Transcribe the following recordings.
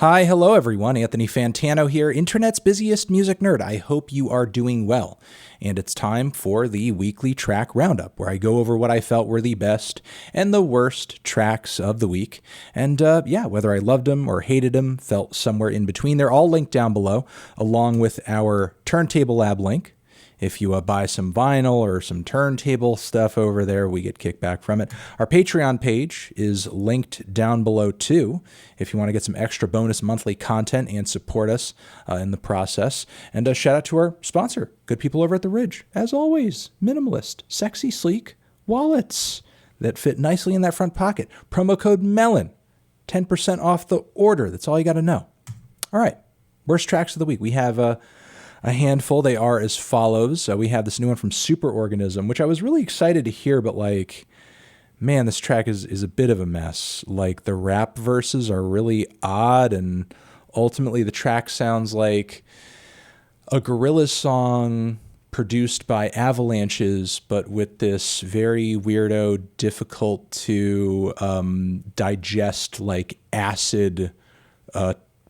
Hi, hello everyone. Anthony Fantano here, internet's busiest music nerd. I hope you are doing well. And it's time for the weekly track roundup, where I go over what I felt were the best and the worst tracks of the week. And whether I loved them or hated them, felt somewhere in between. They're all linked down below, along with our Turntable Lab link. If you buy some vinyl or some turntable stuff over there, we get kickback from it. Our Patreon page is linked down below too, if you want to get some extra bonus monthly content and support us in the process. And a shout out to our sponsor, good people over at The Ridge. As always, minimalist, sexy, sleek wallets that fit nicely in that front pocket. Promo code MELON, 10% off the order. That's all you got to know. All right, worst tracks of the week. We have a handful. They are as follows. We have this new one from Superorganism, which I was really excited to hear, but man, this track is a bit of a mess. The rap verses are really odd, and ultimately the track sounds like a Gorillaz song produced by avalanches, but with this very weirdo, difficult to digest, acid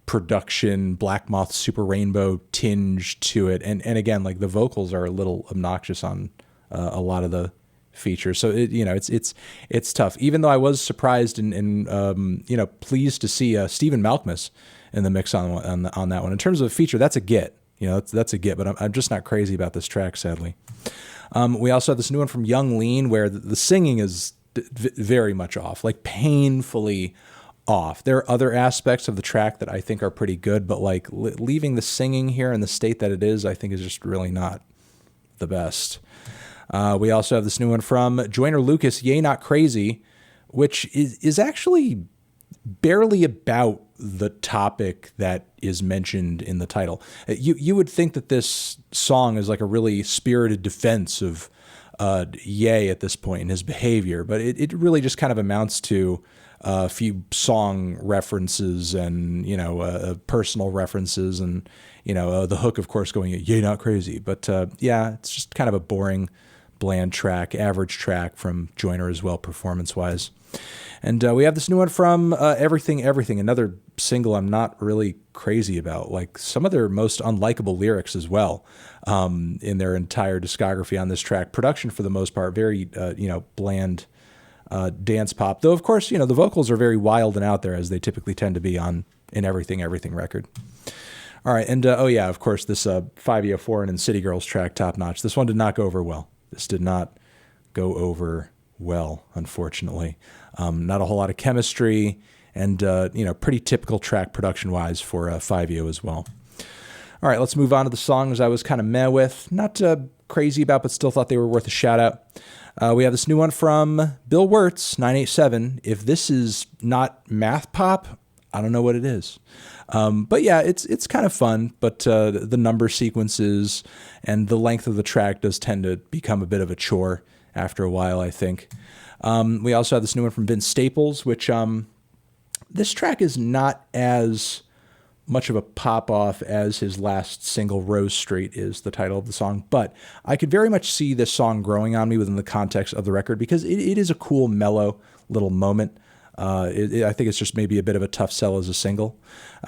production, Black Moth Super Rainbow tinge to it. And again, the vocals are a little obnoxious on a lot of the features. So it's tough. Even though I was surprised and pleased to see Stephen Malkmus in the mix on that one. In terms of a feature, that's a get. That's a get, but I'm just not crazy about this track, sadly. We also have this new one from Young Lean, where the singing is very much off, painfully off. There are other aspects of the track that I think are pretty good, but leaving the singing here in the state that it is, I think is just really not the best. We also have this new one from Joyner Lucas, Yay Not Crazy, which is actually barely about the topic that is mentioned in the title. You would think that this song is a really spirited defense of Ye at this point in his behavior, but it really just kind of amounts to a few song references and, personal references and, the hook, of course, going, Yay Not Crazy. But it's just kind of a boring, bland track, average track from Joyner as well, performance-wise. And we have this new one from Everything, another single I'm not really crazy about. Some of their most unlikable lyrics as well in their entire discography on this track. Production, for the most part, very, bland dance pop. Though, of course, the vocals are very wild and out there, as they typically tend to be in Everything record. All right, and of course, this 5EO Foreign and City Girls track, Top Notch. This one did not go over well. This did not go over well, unfortunately. Not a whole lot of chemistry, and pretty typical track production-wise for 5EO as well. All right, let's move on to the songs I was kind of meh with. Not crazy about, but still thought they were worth a shout-out. We have this new one from Bill Wurtz, 987. If this is not math pop, I don't know what it is. But yeah, it's kind of fun, but the number sequences and the length of the track does tend to become a bit of a chore after a while, I think. We also have this new one from Vince Staples, which this track is not as much of a pop-off as his last single, Rose Street, is the title of the song. But I could very much see this song growing on me within the context of the record, because it is a cool, mellow little moment. I think it's just maybe a bit of a tough sell as a single.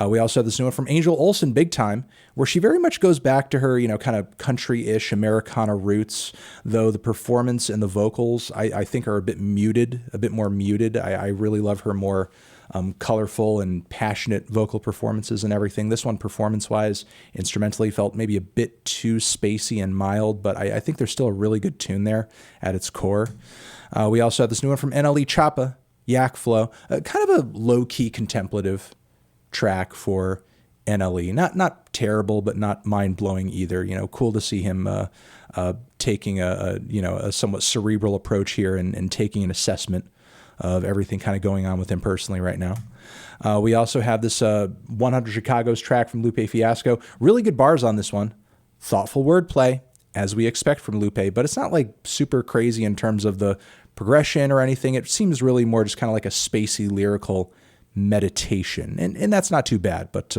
We also have this new one from Angel Olsen, Big Time, where she very much goes back to her, kind of country-ish Americana roots, though the performance and the vocals, I think, are a bit more muted. I really love her more colorful and passionate vocal performances and everything. This one, performance-wise, instrumentally, felt maybe a bit too spacey and mild, but I think there's still a really good tune there at its core. We also have this new one from NLE Choppa, Yak Flow, kind of a low-key contemplative track for NLE. Not terrible, but not mind-blowing either. Cool to see him taking a somewhat cerebral approach here and taking an assessment of everything kind of going on with him personally right now. We also have this 100 Chicago's track from Lupe Fiasco. Really good bars on this one. Thoughtful wordplay, as we expect from Lupe, but it's not super crazy in terms of the progression or anything. It seems really more just kind of like a spacey lyrical meditation, and that's not too bad, but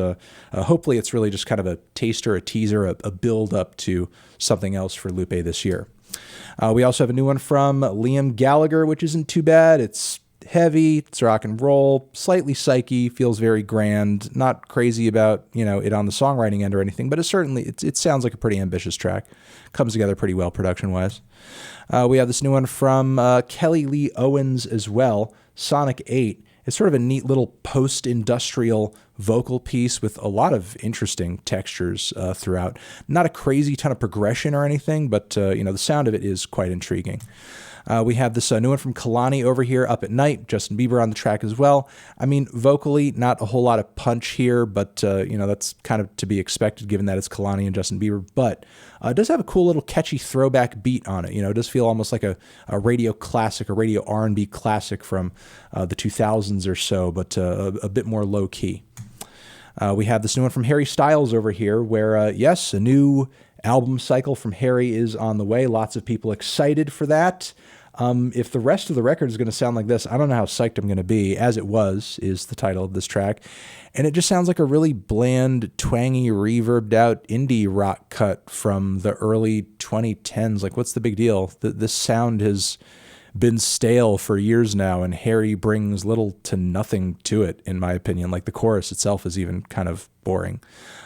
hopefully it's really just kind of a taster, a teaser, a build up to something else for Lupe this year. We also have a new one from Liam Gallagher, which isn't too bad. It's heavy, it's rock and roll, slightly psyche, feels very grand, not crazy about, you know, it on the songwriting end or anything, but it sounds like a pretty ambitious track. Comes together pretty well production-wise. We have this new one from Kelly Lee Owens as well, Sonic 8. It's sort of a neat little post-industrial vocal piece with a lot of interesting textures throughout. Not a crazy ton of progression or anything, but you know, the sound of it is quite intriguing. We have this new one from Kehlani over here, Up at Night, Justin Bieber on the track as well. I mean, vocally, not a whole lot of punch here, but, you know, that's kind of to be expected given that it's Kehlani and Justin Bieber. But it does have a cool little catchy throwback beat on it. You know, it does feel almost like a radio classic, a radio R&B classic from the 2000s or so, but a bit more low-key. We have this new one from Harry Styles over here where, yes, a new album cycle from Harry is on the way. Lots of people excited for that. If the rest of the record is going to sound like this, I don't know how psyched I'm going to be. As It Was is the title of this track. And it just sounds like a really bland, twangy, reverbed out indie rock cut from the early 2010s. Like, what's the big deal? This sound has been stale for years now, and Harry brings little to nothing to it, in my opinion. Like, the chorus itself is even kind of boring.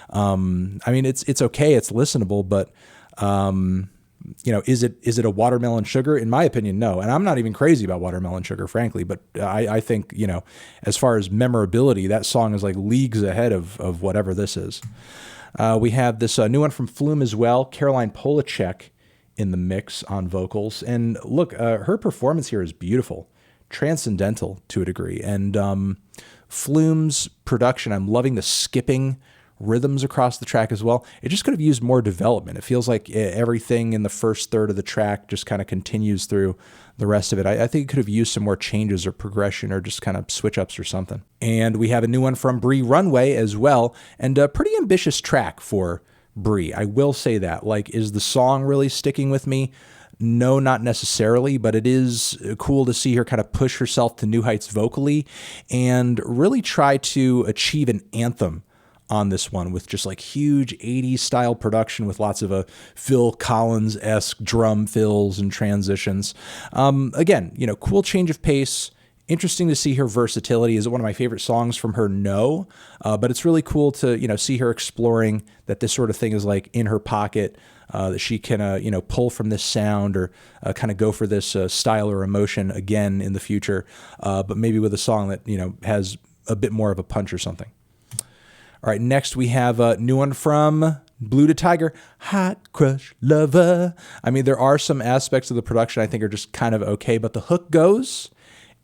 I mean, it's okay, it's listenable, but you know, is it a Watermelon Sugar? In my opinion, no. And I'm not even crazy about Watermelon Sugar, frankly, but I think, you know, as far as memorability, that song is like leagues ahead of whatever this is. We have this new one from Flume as well, Caroline Polachek in the mix on vocals. And look, her performance here is beautiful, transcendental to a degree. And Flume's production, I'm loving the skipping rhythms across the track as well. It just could have used more development. It feels like everything in the first third of the track just kind of continues through the rest of it. I think it could have used some more changes or progression or just kind of switch ups or something. And we have a new one from Bree, Runway as well, and a pretty ambitious track for Bree. I will say that. Like, is the song really sticking with me? No, not necessarily, but it is cool to see her kind of push herself to new heights vocally and really try to achieve an anthem on this one with just like huge 80s style production with lots of Phil Collins-esque drum fills and transitions. Again, you know, cool change of pace. Interesting to see her versatility. Is it one of my favorite songs from her? No. But it's really cool to, you know, see her exploring that this sort of thing is like in her pocket, that she can, you know, pull from this sound or kind of go for this style or emotion again in the future, but maybe with a song that, you know, has a bit more of a punch or something. All right, next we have a new one from Blue DeTiger, Hot Crush Lover. I mean, there are some aspects of the production I think are just kind of okay, but the hook goes,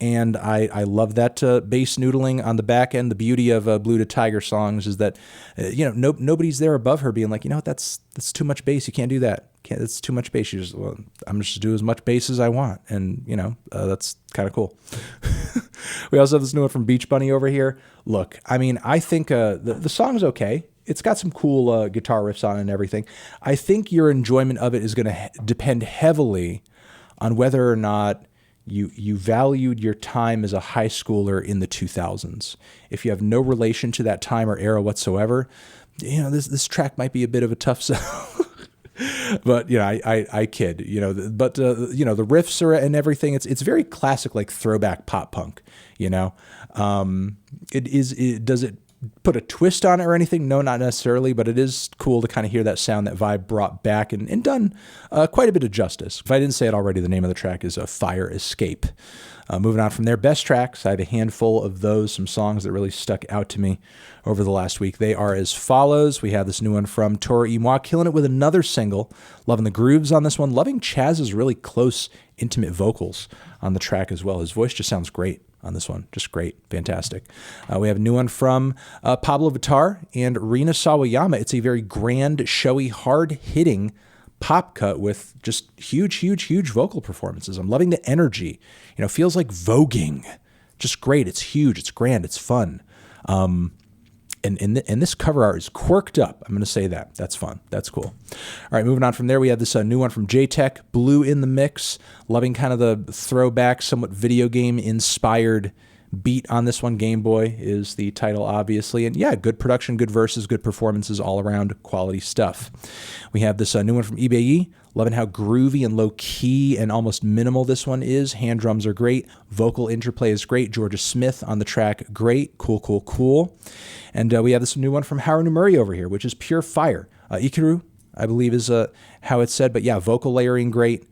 and I love that bass noodling on the back end. The beauty of Blue DeTiger songs is that, you know, nobody's there above her being like, you know what, that's too much bass. You can't do that. It's too much bass. You just, well, I'm just do as much bass as I want, and you know, that's kind of cool. We also have this new one from Beach Bunny over here. Look, I mean, I think the song's okay. It's got some cool guitar riffs on it and everything. I think your enjoyment of it is going to depend heavily on whether or not you valued your time as a high schooler in the 2000s. If you have no relation to that time or era whatsoever, you know, this track might be a bit of a tough sell. But, you know, I kid, you know, but, you know, the riffs are and everything, it's very classic, like throwback pop punk, you know. Does it put a twist on it or anything? No, not necessarily, but it is cool to kind of hear that sound, that vibe brought back and done quite a bit of justice. If I didn't say it already, the name of the track is Fire Escape. Moving on from their best tracks, I have a handful of those, some songs that really stuck out to me over the last week. They are as follows. We have this new one from Toro Y Moi, killing it with another single. Loving the grooves on this one. Loving Chaz's really close, intimate vocals on the track as well. His voice just sounds great on this one. Just great. Fantastic. We have a new one from Pablo Vittar and Rina Sawayama. It's a very grand, showy, hard-hitting pop cut with just huge vocal performances. I'm loving the energy. You know, feels like voguing. Just great. It's huge. It's grand. It's fun. And this cover art is quirked up. I'm going to say that. That's fun. That's cool. All right, moving on from there, we have this new one from J-Tek Blu in the mix. Loving kind of the throwback, somewhat video game inspired beat on this one. GameBoy is the title, obviously. And yeah, good production, good verses, good performances, all around quality stuff. We have this new one from Ibeyi. Loving how groovy and low-key and almost minimal this one is. Hand drums are great. Vocal interplay is great. Georgia Smith on the track, great. Cool, cool, cool. And we have this new one from Haru Nemuri over here, which is pure fire. Ikiru, I believe is how it's said. But yeah, vocal layering, great.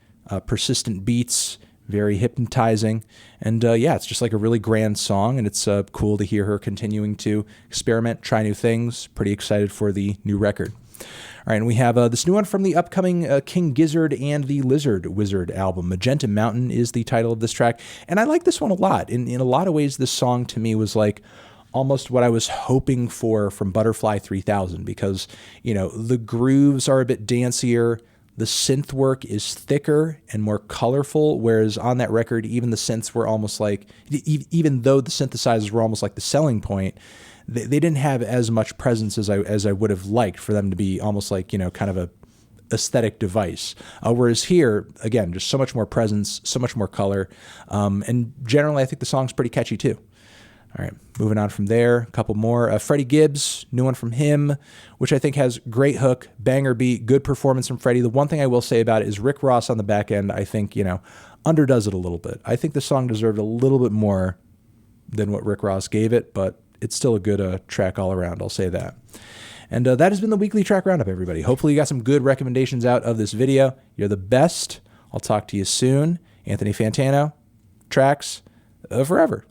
Persistent beats, very hypnotizing. And yeah, it's just like a really grand song, and it's cool to hear her continuing to experiment, try new things. Pretty excited for the new record. All right, and we have this new one from the upcoming King Gizzard and the Lizard Wizard album. Magenta Mountain is the title of this track, and I like this one a lot. In a lot of ways, this song to me was like almost what I was hoping for from Butterfly 3000, because, you know, the grooves are a bit dancier, the synth work is thicker and more colorful, whereas on that record, even the synths were almost like, even though the synthesizers were almost like the selling point, they didn't have as much presence as I would have liked for them to be almost like, you know, kind of a aesthetic device. Whereas here, again, just so much more presence, so much more color. And generally, I think the song's pretty catchy too. All right, moving on from there, a couple more. Freddie Gibbs, new one from him, which I think has great hook, banger beat, good performance from Freddie. The one thing I will say about it is Rick Ross on the back end, I think, you know, underdoes it a little bit. I think the song deserved a little bit more than what Rick Ross gave it, but it's still a good track all around, I'll say that. And that has been the weekly track roundup, everybody. Hopefully you got some good recommendations out of this video. You're the best. I'll talk to you soon. Anthony Fantano, tracks forever.